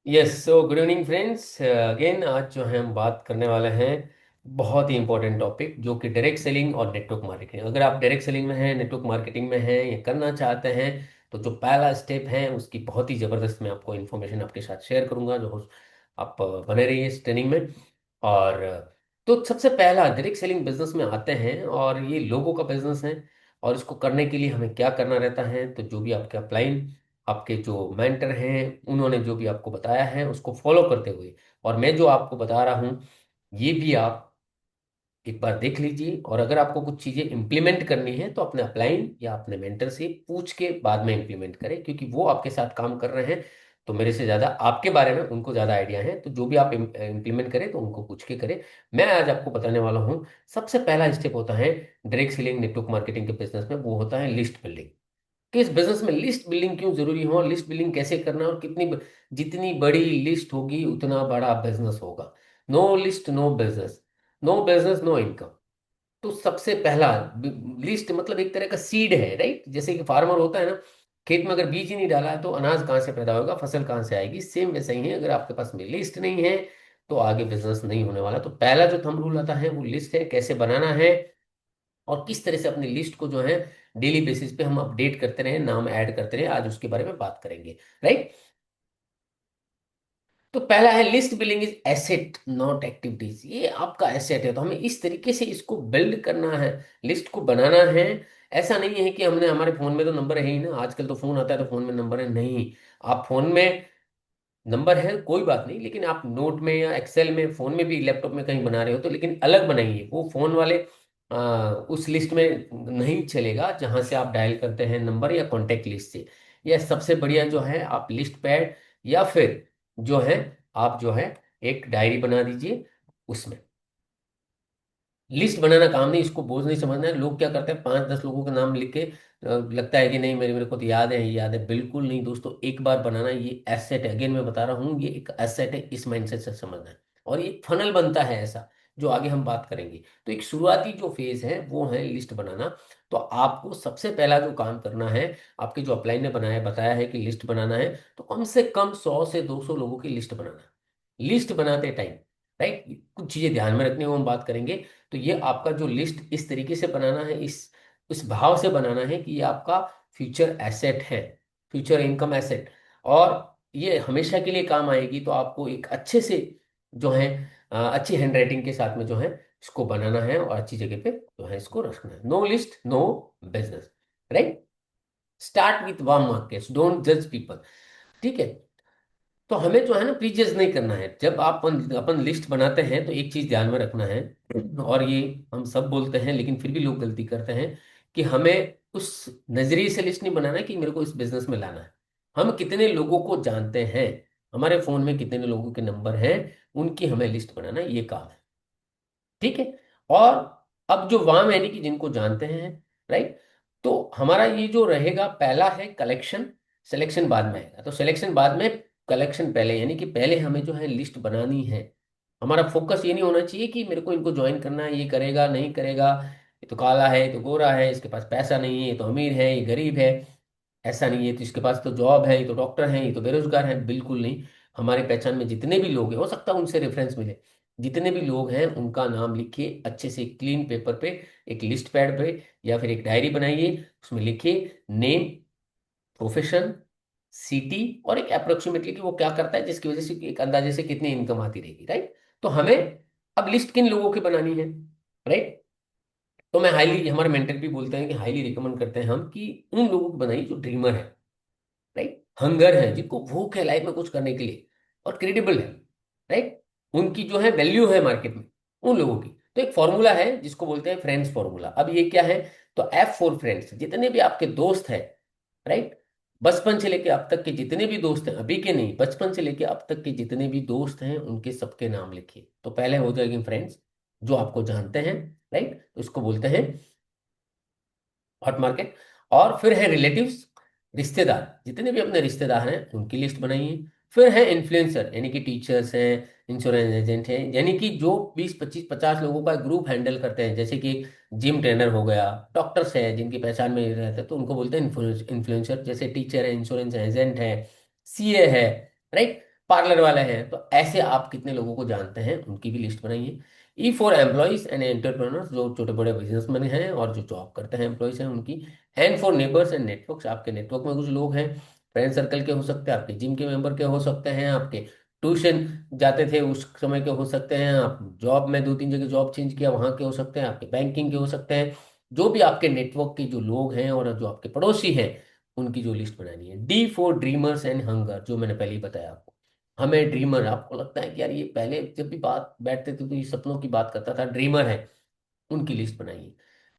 Yes, so good evening friends. Again आज जो है हम बात करने वाले हैं बहुत ही इंपॉर्टेंट टॉपिक, जो कि डायरेक्ट सेलिंग और नेटवर्क मार्केटिंग। अगर आप डायरेक्ट सेलिंग में हैं, नेटवर्क मार्केटिंग में हैं या करना चाहते हैं, तो जो पहला स्टेप है उसकी बहुत ही ज़बरदस्त मैं आपको इन्फॉर्मेशन आपके साथ शेयर करूंगा। जो आप बने रहिए इस ट्रेनिंग में। और तो सबसे पहला डायरेक्ट सेलिंग बिजनेस में आते हैं, और ये लोगों का बिजनेस है। और इसको करने के लिए हमें क्या करना रहता है, तो जो भी आपके अपलाइन, आपके जो मेंटर हैं, उन्होंने जो भी आपको बताया है उसको फॉलो करते हुए, और मैं जो आपको बता रहा हूँ ये भी आप एक बार देख लीजिए। और अगर आपको कुछ चीज़ें इंप्लीमेंट करनी है तो अपने अपलाइन या अपने मेंटर से पूछ के बाद में इंप्लीमेंट करें, क्योंकि वो आपके साथ काम कर रहे हैं। तो मेरे से ज़्यादा आपके बारे में उनको ज़्यादा आइडिया है, तो जो भी आप इंप्लीमेंट करें तो उनको पूछ के करें। मैं आज आपको बताने वाला हूँ, सबसे पहला स्टेप होता है डायरेक्ट सेलिंग नेटवर्क मार्केटिंग के बिजनेस में, वो होता है लिस्ट बिल्डिंग। कि इस बिजनेस में लिस्ट बिल्डिंग क्यों जरूरी हो, और लिस्ट बिल्डिंग कैसे करना है, और जितनी बड़ी लिस्ट होगी उतना बड़ा बिजनेस होगा। No list no business, no business no income. तो सबसे पहला, लिस्ट मतलब एक तरह का सीड है, राइट? जैसे कि फार्मर होता है ना, खेत में अगर बीज ही नहीं डाला है तो अनाज कहाँ से पैदा होगा, फसल कहाँ से आएगी। सेम वैसा ही है, अगर आपके पास में लिस्ट नहीं है तो आगे बिजनेस नहीं होने वाला। तो पहला जो थंब रूल आता है वो लिस्ट है, कैसे बनाना है और किस तरह से अपनी लिस्ट को जो है डेली बेसिस पे हम अपडेट करते रहे, नाम ऐड करते रहे। आज उसके बारे में बात करेंगे, राइट? तो पहला है list building is asset not activities. ये आपका एसेट है, तो हमें इस तरीके से इसको बिल्ड करना है, लिस्ट को बनाना है। ऐसा नहीं है कि हमने, हमारे फोन में तो नंबर है ही ना, आजकल तो फोन आता है तो फोन में नंबर है, नहीं। आप फोन में नंबर है कोई बात नहीं, लेकिन आप नोट में या एक्सेल में, फोन में भी, लैपटॉप में कहीं बना रहे हो तो लेकिन अलग बनाइए। वो फोन वाले उस लिस्ट में नहीं चलेगा जहां से आप डायल करते हैं नंबर, या कॉन्टेक्ट लिस्ट से। या सबसे बढ़िया जो है आप लिस्ट पैड, या फिर जो है आप जो है एक डायरी बना दीजिए। उसमें लिस्ट बनाना काम नहीं, इसको बोझ नहीं समझना है। लोग क्या करते हैं, 5-10 लोगों के नाम लिख के लगता है कि नहीं मेरे मेरे को तो याद है, याद है। बिल्कुल नहीं दोस्तों, एक बार बनाना ये एसेट है। अगेन मैं बता रहा हूँ, ये एक एसेट है, इस माइंडसेट से समझना है। और ये फनल बनता है ऐसा, जो आगे हम बात करेंगे। तो एक शुरुआती जो फेज है वो है लिस्ट बनाना। तो आपको सबसे पहला जो काम करना है, आपके जो अपलाइन ने बनाया बताया है कि लिस्ट बनाना है, तो कम से कम 100 से 200 लोगों की लिस्ट बनाना है। लिस्ट बनाते टाइम, राइट, कुछ चीजें ध्यान में रखनी है, वो हम बात करेंगे। तो ये आपका जो लिस्ट इस तरीके से बनाना है, इस भाव से बनाना है कि ये आपका फ्यूचर एसेट है, फ्यूचर इनकम एसेट। और ये हमेशा के लिए काम आएगी। तो आपको एक अच्छे से जो है अच्छी हैंड राइटिंग के साथ में जो है इसको बनाना है, और अच्छी जगह पे जो है इसको रखना है। No list no business, right? Start with warm markets, don't जज पीपल। ठीक है? तो हमें जो है ना प्रीजज नहीं करना है। जब आप अपन अपन लिस्ट बनाते हैं तो एक चीज ध्यान में रखना है, और ये हम सब बोलते हैं लेकिन फिर भी लोग गलती करते हैं, कि हमें उस नजरिए से लिस्ट नहीं बनाना है कि मेरे को इस बिजनेस में लाना है। हम कितने लोगों को जानते हैं, हमारे फोन में कितने लोगों के नंबर हैं, उनकी हमें लिस्ट बनाना है, ये काम है। ठीक है? और अब जो वाम यानी कि जिनको जानते हैं, राइट, तो हमारा ये जो रहेगा पहला है कलेक्शन। सिलेक्शन बाद में आएगा, तो सिलेक्शन बाद में, कलेक्शन पहले। यानी कि पहले हमें जो है लिस्ट बनानी है। हमारा फोकस ये नहीं होना चाहिए कि मेरे को इनको ज्वाइन करना है, ये करेगा नहीं करेगा, ये तो काला है, ये तो गोरा है, इसके पास पैसा नहीं है, ये तो अमीर है, ये गरीब है। ऐसा नहीं है, तो इसके पास तो जॉब है, ये तो डॉक्टर है, ये तो बेरोजगार है। बिल्कुल नहीं। हमारी पहचान में जितने भी लोग हैं, हो सकता है उनसे रेफरेंस मिले, जितने भी लोग हैं उनका नाम लिखिए अच्छे से क्लीन पेपर पे, एक लिस्ट पैड पे, या फिर एक डायरी बनाइए। उसमें लिखिए नेम, प्रोफेशन, सिटी, और एक अप्रोक्सीमेटली कि वो क्या करता है, जिसकी वजह से कि एक अंदाजे से कितनी इनकम आती रहेगी, राइट? तो हमें अब लिस्ट किन लोगों की बनानी है, राइट? तो मैं हाईली, हमारे मेंटर भी बोलते हैं कि हाईली रिकमेंड करते हैं हम कि उन लोगों की बनाइए जो ड्रीमर है, राइट, हंगर है, जिनको भूख है लाइफ में कुछ करने के लिए, और क्रेडिबल है, राइट, उनकी जो है वैल्यू है मार्केट में, उन लोगों की। तो एक फॉर्मूला है जिसको बोलते हैं फ्रेंड्स फॉर्मूला। अब ये क्या है, तो एफ फॉर फ्रेंड्स, जितने भी आपके दोस्त हैं, राइट, बचपन से लेके अब तक के जितने भी दोस्त हैं, अभी के नहीं, बचपन से लेके अब तक के जितने भी दोस्त हैं उनके सबके नाम लिखिए। तो पहले हो जाएगी फ्रेंड्स, जो आपको जानते हैं, राइट, तो इसको बोलते हैं हॉट मार्केट। और फिर है रिलेटिव्स, रिश्तेदार, जितने भी अपने रिश्तेदार हैं उनकी लिस्ट बनाइए। फिर है इन्फ्लुएंसर, यानी कि टीचर्स हैं, इंश्योरेंस एजेंट हैं, यानी कि जो 20-25-50 लोगों का ग्रुप हैंडल करते हैं। जैसे कि जिम ट्रेनर हो गया, डॉक्टर्स है जिनकी पहचान में रहते हैं तो उनको बोलते हैं इन्फ्लुएंसर। जैसे टीचर है, इंश्योरेंस एजेंट है, सीए है, राइट। पार्लर वाले हैं। तो ऐसे आप कितने लोगों को जानते हैं, उनकी भी लिस्ट बनाइए। E for employees and entrepreneurs, जो छोटे बड़े बिजनेसमैन हैं और जो जॉब करते हैं एम्प्लॉयज हैं उनकी। And for neighbours and networks, आपके नेटवर्क में कुछ लोग हैं, फ्रेंड सर्कल के हो सकते हैं, आपके जिम के मेंबर के हो सकते हैं, आपके ट्यूशन जाते थे उस समय के हो सकते हैं, आप जॉब में 2-3 जगह जॉब चेंज किया वहां के हो सकते हैं, आपके बैंकिंग के हो सकते हैं। जो भी आपके नेटवर्क के जो लोग हैं और जो आपके पड़ोसी हैं, उनकी जो लिस्ट बनानी है। D for dreamers and hunger, जो मैंने पहले ही बताया आपको। हमें ड्रीमर, आपको लगता है कि यार ये पहले जब भी बात बैठते थे तो ये सपनों की बात करता था, ड्रीमर है, उनकी लिस्ट बनाइए।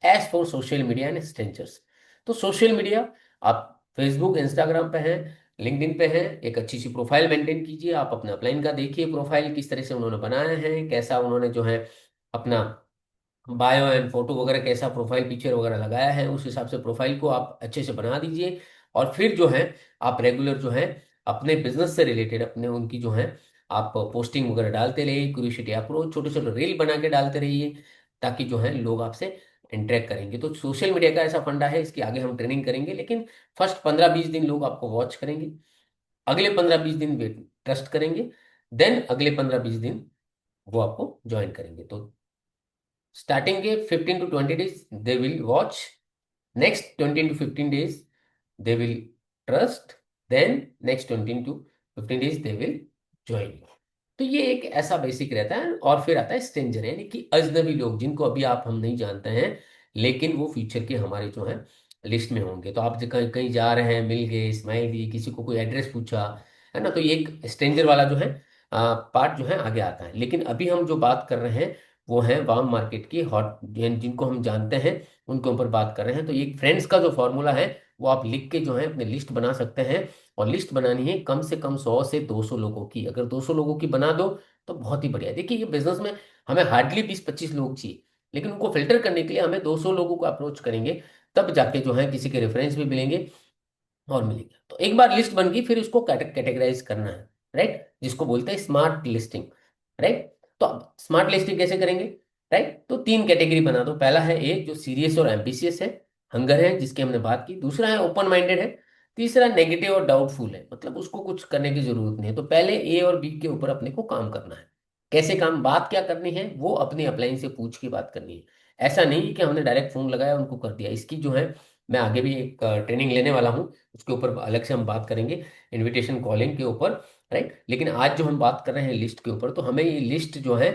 As for social media and strangers, तो सोशल मीडिया, आप फेसबुक इंस्टाग्राम पे हैं, लिंक्डइन पे हैं, एक अच्छी सी प्रोफाइल मेंटेन कीजिए। आप अपना अपलाइन का देखिए प्रोफाइल किस तरह से उन्होंने बनाया है, कैसा उन्होंने जो है अपना बायो एंड फोटो वगैरह, कैसा प्रोफाइल पिक्चर वगैरह लगाया है, उस हिसाब से प्रोफाइल को आप अच्छे से बना दीजिए। और फिर जो है आप रेगुलर जो है अपने बिजनेस से रिलेटेड अपने उनकी जो है आप पोस्टिंग वगैरह डालते रहिए, क्यूरियोसिटी अप्रोच, छोटे छोटे रील बना के डालते रहिए, ताकि जो है लोग आपसे इंटरेक्ट करेंगे। तो सोशल मीडिया का ऐसा फंडा है, इसकी आगे हम ट्रेनिंग करेंगे, लेकिन फर्स्ट 15-20 दिन लोग आपको वॉच करेंगे, अगले 15-20 दिन वे ट्रस्ट करेंगे, देन अगले 15-20 दिन वो आपको ज्वाइन करेंगे। तो स्टार्टिंग के 15 to 20 days they will watch, next 20 to 15 days they will trust, then next 20 to 15 days they will join. तो ये एक ऐसा बेसिक रहता है। और फिर आता है स्ट्रेंजर, यानी कि अजनबी लोग जिनको अभी आप हम नहीं जानते हैं, लेकिन वो फ्यूचर के हमारे जो है लिस्ट में होंगे। तो आप जो कहीं कहीं जा रहे हैं, मिल गए, स्माइल दी, किसी को कोई एड्रेस पूछा, है ना, तो ये एक स्ट्रेंजर वाला जो है पार्ट जो है आगे आता है। लेकिन अभी हम जो बात कर रहे हैं वो है वार्म मार्केट की, हॉट, जिनको हम जानते हैं उनके ऊपर बात कर रहे हैं। तो ये फ्रेंड्स का जो फॉर्मूला है वो आप लिख के जो है अपनी लिस्ट बना सकते हैं। और लिस्ट बनानी है कम से कम 100 से 200 लोगों की। अगर 200 लोगों की बना दो तो बहुत ही बढ़िया। देखिए ये बिजनेस में हमें हार्डली 20-25 लोग चाहिए, लेकिन उनको फिल्टर करने के लिए हमें 200 लोगों को अप्रोच करेंगे, तब जाके जो है किसी के रेफरेंस भी मिलेंगे और मिलेंगे। तो एक बार लिस्ट बन गई, फिर उसको कैटेगराइज करना है, राइट, जिसको बोलते हैं स्मार्ट लिस्टिंग, राइट। तो अब स्मार्ट लिस्टिंग कैसे करेंगे, राइट, तो 3 कैटेगरी बना दो। पहला है एक जो सीरियस और एम्बिशियस है, हंगर है, जिसकी हमने बात की। दूसरा है ओपन माइंडेड है। तीसरा नेगेटिव और डाउटफुल है, मतलब उसको कुछ करने की जरूरत नहीं है। तो पहले ए और बी के ऊपर अपने को काम करना है। कैसे काम, बात क्या करनी है, वो अपनी अपलाइन से पूछ के बात करनी है। ऐसा नहीं कि हमने डायरेक्ट फोन लगाया उनको कर दिया। इसकी जो है मैं आगे भी एक ट्रेनिंग लेने वाला हूँ, उसके ऊपर अलग से हम बात करेंगे, इनविटेशन कॉलिंग के ऊपर, राइट। लेकिन आज जो हम बात कर रहे हैं लिस्ट के ऊपर, तो हमें ये लिस्ट जो है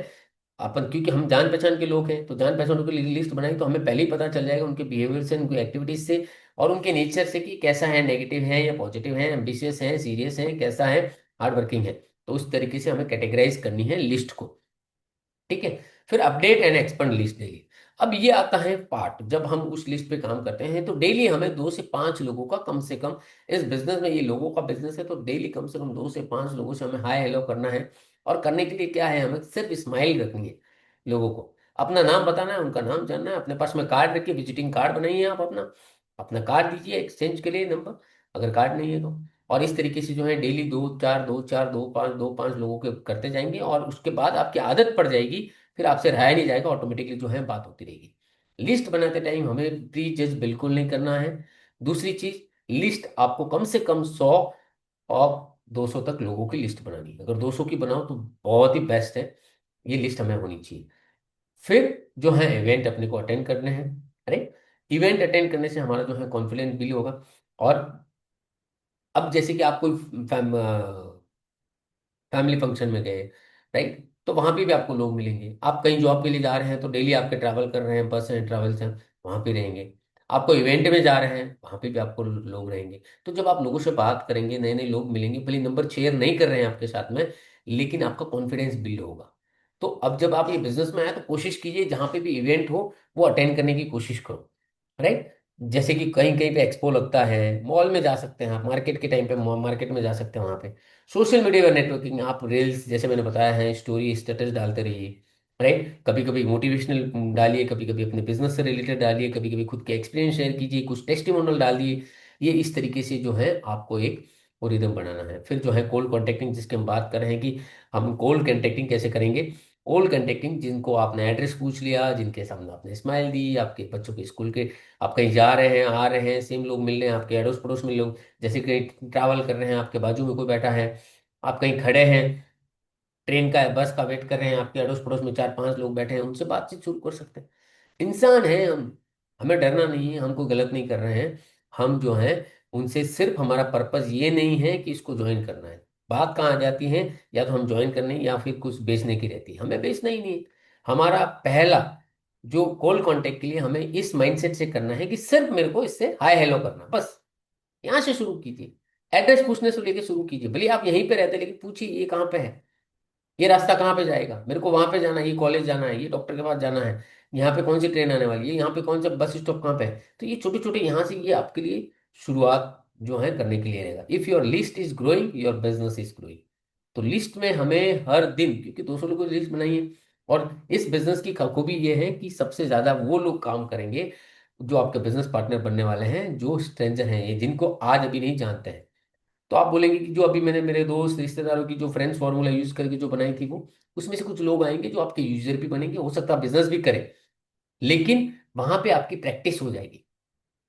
अपन, क्योंकि हम जान पहचान के लोग हैं, तो जान पहचान की लिस्ट बनाएंगे तो हमें पहले ही पता चल जाएगा उनके बिहेवियर से, उनकी एक्टिविटीज से और उनके नेचर से कि कैसा है, नेगेटिव है या पॉजिटिव है, एम्बिशियस है, सीरियस है, कैसा है, हार्ड वर्किंग है। तो उस तरीके से हमें कैटेगराइज करनी है लिस्ट को, ठीक है। फिर update and expand list daily. अब ये आता है पार्ट, जब हम उस लिस्ट पे काम करते हैं तो डेली हमें 2 से 5 लोगों का कम से कम, इस बिजनेस में, ये लोगों का बिजनेस है, तो डेली कम से कम 2 से 5 लोगों से हमें हाय हेलो करना है। और करने के लिए क्या है, हमें सिर्फ स्माइल रखनी है, लोगों को अपना नाम बताना है, उनका नाम जानना है। अपने पास में कार्ड रखिए, विजिटिंग कार्ड बनाइए, आप अपना अपना कार्ड दीजिए एक्सचेंज के लिए नंबर, अगर कार्ड नहीं है तो। और इस तरीके से जो है डेली 2-4, 2-4, 2-5, 2-5 लोगों के करते जाएंगे, और उसके बाद आपकी आदत पड़ जाएगी, फिर आपसे रहाया नहीं जाएगा, ऑटोमेटिकली जो है बात होती रहेगी। लिस्ट बनाते टाइम हमें प्री जज बिल्कुल नहीं करना है। दूसरी चीज, लिस्ट आपको कम से कम 100 और 200 तक लोगों की लिस्ट बनानी है। अगर 200 की बनाओ तो बहुत ही बेस्ट है, ये लिस्ट हमें होनी चाहिए। फिर जो है इवेंट अपने को अटेंड करने हैं। अरे, इवेंट अटेंड करने से हमारा जो है कॉन्फिडेंस बिल्ड होगा। और अब जैसे कि आप कोई फैमिली फंक्शन में गए, राइट, तो वहां पे भी आपको लोग मिलेंगे। आप कहीं जॉब के लिए जा रहे हैं तो डेली आपके ट्रैवल कर रहे हैं, बस हैं, ट्रैवल्स हैं, वहां पे रहेंगे। आपको इवेंट में जा रहे हैं, वहां पे भी आपको लोग रहेंगे। तो जब आप लोगों से बात करेंगे, नए नए लोग मिलेंगे, भले नंबर शेयर नहीं कर रहे हैं आपके साथ में, लेकिन आपका कॉन्फिडेंस बिल्ड होगा। तो अब जब आप ये बिजनेस में आए तो कोशिश कीजिए जहां पे भी इवेंट हो वो अटेंड करने की कोशिश करो, राइट। जैसे कि कहीं कहीं पे एक्सपो लगता है, मॉल में जा सकते हैं आप, मार्केट के टाइम पे मार्केट में जा सकते हैं वहां पे। सोशल मीडिया और नेटवर्किंग, आप रील्स जैसे मैंने बताया है, स्टोरी स्टेटस डालते रहिए, राइट। कभी कभी मोटिवेशनल डालिए, कभी कभी अपने बिजनेस से रिलेटेड डालिए, कभी कभी खुद के एक्सपीरियंस शेयर कीजिए, कुछ टेस्टिमोनियल डाल दिए। ये इस तरीके से जो है आपको एक रिदम बनाना है। फिर जो है कोल्ड कॉन्टेक्टिंग, जिसके हम बात कर रहे हैं कि हम कोल्ड कॉन्टेक्टिंग कैसे करेंगे। कोल्ड कॉन्टेक्टिंग, जिनको आपने एड्रेस पूछ लिया, जिनके सामने आपने स्माइल दी, आपके बच्चों के स्कूल के, आप कहीं जा रहे हैं आ रहे हैं, सेम लोग मिल रहे हैं, आपके अड़ोस पड़ोस में लोग, जैसे कहीं ट्रैवल कर रहे हैं, आपके बाजू में कोई बैठा है, आप कहीं खड़े हैं, ट्रेन का बस का वेट कर रहे हैं, आपके अड़ोस पड़ोस में चार पांच लोग बैठे हैं, उनसे बातचीत शुरू कर सकते हैं। इंसान है हम, हमें डरना नहीं है, हम कोई गलत नहीं कर रहे हैं। हम जो हैं उनसे सिर्फ, हमारा पर्पस ये नहीं है कि इसको ज्वाइन करना है। बात कहाँ आ जाती है, या तो हम ज्वाइन करने या फिर कुछ बेचने की रहती है। हमें बेचना ही नहीं है। हमारा पहला जो कॉल कांटेक्ट के लिए हमें इस माइंडसेट से करना है कि सिर्फ मेरे को इससे हाय हेलो करना, बस यहाँ से शुरू कीजिए। एड्रेस पूछने से लेके शुरू कीजिए, भले आप यहीं पे रहते लेकिन पूछिए ये कहाँ पे है, ये रास्ता कहाँ पे जाएगा, मेरे को वहां पे जाना है, ये कॉलेज जाना है, ये डॉक्टर के पास जाना है, यहाँ पे कौन सी ट्रेन आने वाली है, यहाँ पे कौन सा बस स्टॉप कहाँ पे है। तो ये छोटे छोटे यहाँ से, ये आपके लिए शुरुआत जो है करने के लिए रहेगा। If your list is growing, your business is growing. तो लिस्ट में हमें हर दिन, क्योंकि 200 लोगों की लिस्ट बनाई है, और इस बिजनेस की खूबी ये है कि सबसे ज्यादा वो लोग काम करेंगे जो आपके बिजनेस पार्टनर बनने वाले हैं, जो स्ट्रेंजर हैं, ये जिनको आज अभी नहीं जानते हैं। तो आप बोलेंगे कि जो अभी मैंने मेरे दोस्त रिश्तेदारों की जो फ्रेंड्स फार्मूला यूज करके जो बनाई थी, वो उसमें से कुछ लोग आएंगे जो आपके यूजर भी बनेंगे, हो सकता है बिजनेस भी करें, लेकिन वहां पे आपकी प्रैक्टिस हो जाएगी,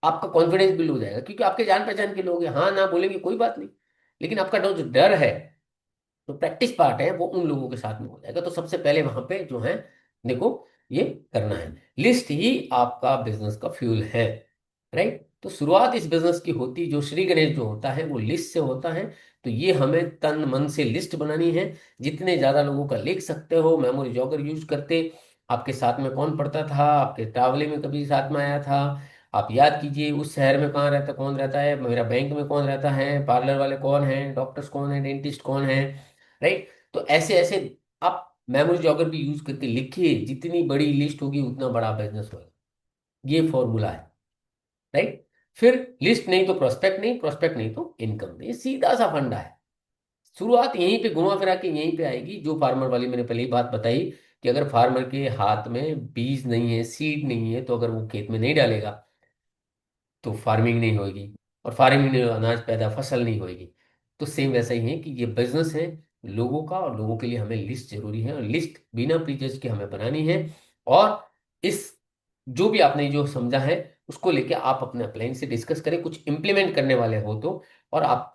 आपका कॉन्फिडेंस बिल्ड हो जाएगा, क्योंकि आपके जान पहचान के लोग हैं। हाँ ना बोलेंगे कोई बात नहीं, लेकिन आपका जो डर है, तो प्रैक्टिस पार्ट है, वो उन लोगों के साथ में हो जाएगा। तो सबसे पहले वहां पे जो है, देखो, ये करना है। लिस्ट ही आपका बिजनेस का फ्यूल है, राइट। तो शुरुआत इस बिजनेस की होती, जो श्री गणेश जो होता है वो लिस्ट से होता है। तो ये हमें तन मन से लिस्ट बनानी है। जितने ज्यादा लोगों का लिख सकते हो, मेमोरी जॉगर यूज करते, आपके साथ में कौन पढ़ता था, आपके ट्रैवलिंग में कभी साथ में आया था, आप याद कीजिए उस शहर में कहाँ रहता, कौन रहता है, मेरा बैंक में कौन रहता है, पार्लर वाले कौन है, डॉक्टर्स कौन है, डेंटिस्ट कौन है, राइट। तो ऐसे ऐसे आप मेमोरी जॉगर भी यूज करके लिखिए, जितनी बड़ी लिस्ट होगी उतना बड़ा बिजनेस होगा। ये फॉर्मूला है, राइट। फिर लिस्ट नहीं तो प्रोस्पेक्ट नहीं, प्रोस्पेक्ट नहीं तो इनकम नहीं, ये सीधा सा फंडा है। शुरुआत यहीं पे घुमा फिरा के यहीं पे आएगी, जो फार्मर वाली मैंने पहले ही बात बताई, कि अगर फार्मर के हाथ में बीज नहीं है, सीड नहीं है, तो अगर वो खेत में नहीं डालेगा तो फार्मिंग नहीं होगी, और फार्मिंग नहीं होगा, अनाज पैदा, फसल नहीं होगी। तो सेम वैसा ही है कि ये बिजनेस है लोगों का, और लोगों के लिए हमें लिस्ट जरूरी है, और लिस्ट बिना प्रीजज के हमें बनानी है। और इस, जो भी आपने जो समझा है, उसको लेके आप अपने अपलाइन से डिस्कस करें, कुछ इंप्लीमेंट करने वाले हो तो। और आप,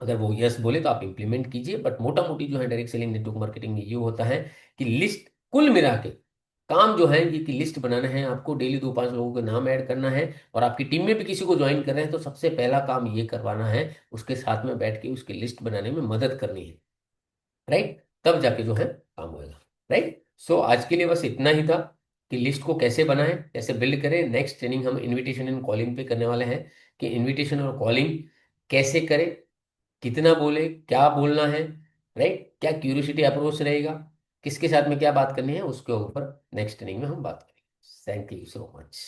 अगर वो यस बोले तो आप इंप्लीमेंट कीजिए। बट मोटा मोटी जो है डायरेक्ट सेलिंग नेटवर्क मार्केटिंग में ये होता है कि लिस्ट, कुल मिला के काम जो है ये, कि लिस्ट बनाना है आपको, डेली दो पांच लोगों के नाम ऐड करना है, और आपकी टीम में भी किसी को ज्वाइन कर रहे हैं तो सबसे पहला काम ये करवाना है, उसके साथ में बैठ के उसकी लिस्ट बनाने में मदद करनी है, राइट। तब जाके जो है काम होएगा, राइट। सो आज के लिए बस इतना ही था, कि लिस्ट को कैसे बनाएं, कैसे बिल्ड करें। नेक्स्ट ट्रेनिंग हम इनविटेशन एंड कॉलिंग पे करने वाले हैं, कि इनविटेशन और कॉलिंग कैसे करें, कितना बोले, क्या बोलना है, राइट, क्या क्यूरियोसिटी अप्रोच रहेगा, किसके साथ में क्या बात करनी है, उसके ऊपर नेक्स्ट ट्रेनिंग में हम बात करेंगे। Thank you so much.